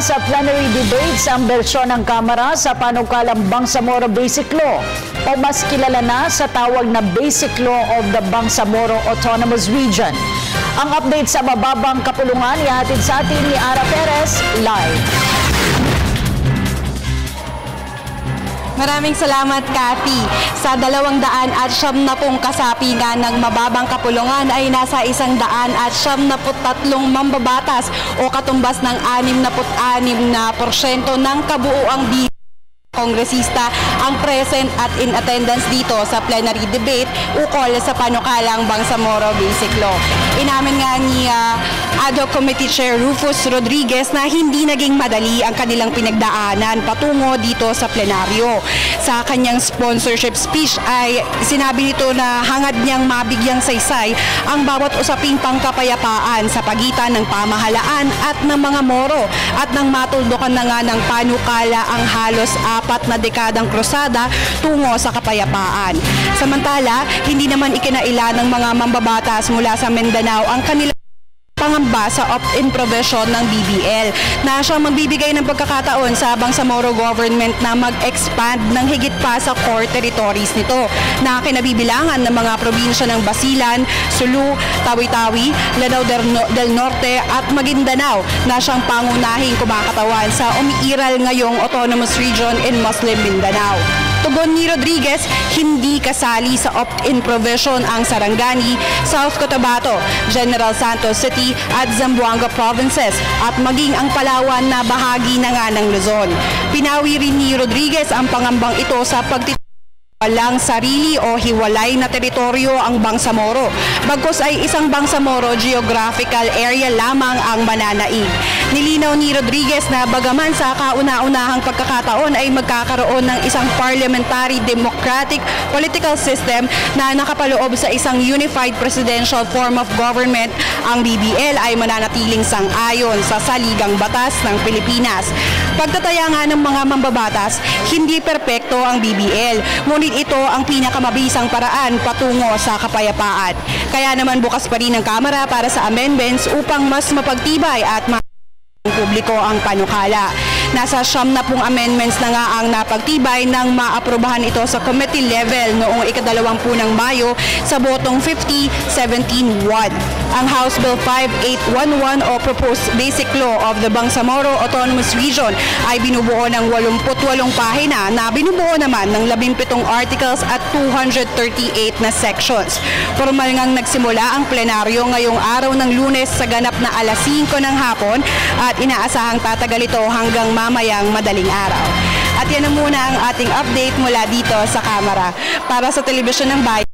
sa plenary debates ang bersyon ng Kamara sa panukalang Bangsamoro Basic Law o mas kilala na sa tawag na Basic Law of the Bangsamoro Autonomous Region. Ang update sa mababang kapulungan ihatid sa atin ni Ara Perez live. Maraming salamat, Kathy. Sa 270 kasapigan ng mababang kapulungan ay nasa 173 mambabatas o katumbas ng 66% ng kabuuang kongresista ang present at in attendance dito sa plenary debate ukol sa panukalang Bangsamoro Basic Law. Inamin nga ni Ad Hoc Committee Chair Rufus Rodriguez na hindi naging madali ang kanilang pinagdaanan patungo dito sa plenaryo. Sa kanyang sponsorship speech ay sinabi nito na hangad niyang mabigyang saysay ang bawat usaping pangkapayapaan sa pagitan ng pamahalaan at ng mga Moro at nang matuldukan na nga ng panukala ang halos 4 na dekadang krusada tungo sa kapayapaan. Samantala, hindi naman ikinaila ng mga mambabatas mula sa Mindanao ang kanilang pangamba sa opt-in provision ng BBL na siyang magbibigay ng pagkakataon sa Bangsamoro government na mag-expand ng higit pa sa core territories nito na kinabibilangan ng mga probinsya ng Basilan, Sulu, Tawi-Tawi, Lanao del Norte at Maguindanao na siyang pangunahing kumakatawan sa umiiral ngayong autonomous region in Muslim Mindanao. Tugon ni Rodriguez, hindi kasali sa opt-in provision ang Sarangani, South Cotabato, General Santos City at Zamboanga provinces at maging ang Palawan na bahagi na nga ng Luzon. Pinawi rin ni Rodriguez ang pangambang ito sa walang sarili o hiwalay na teritoryo ang Bangsamoro. Bagkus ay isang Bangsamoro geographical area lamang ang mananaig. Nilinaw ni Rodriguez na bagaman sa kauna-unahang pagkakataon ay magkakaroon ng isang parliamentary democratic political system na nakapaloob sa isang unified presidential form of government, ang BBL ay mananatiling sang-ayon sa saligang batas ng Pilipinas. Pagtataya nga ng mga mambabatas, hindi perpekto ang BBL, ngunit ito ang pinakamabisang paraan patungo sa kapayapaan. Kaya naman bukas pa rin ang Kamara para sa amendments upang mas mapagtibay at publiko ang panukala. Nasa 70 amendments na nga ang napagtibay nang maaprubahan ito sa committee level noong ika-20 ng Mayo sa botong 50-17-1. Ang House Bill 5811 o Proposed Basic Law of the Bangsamoro Autonomous Region ay binubuo ng 88 pahina na binubuo naman ng 17 articles at 238 na sections. Formal ngang nagsimula ang plenaryo ngayong araw ng Lunes sa ganap na alas 5 ng hapon at inaasahang tatagal ito hanggang mamayang madaling araw. At yan na muna ang ating update mula dito sa Kamara. Para sa Telebisyon ng Bayan.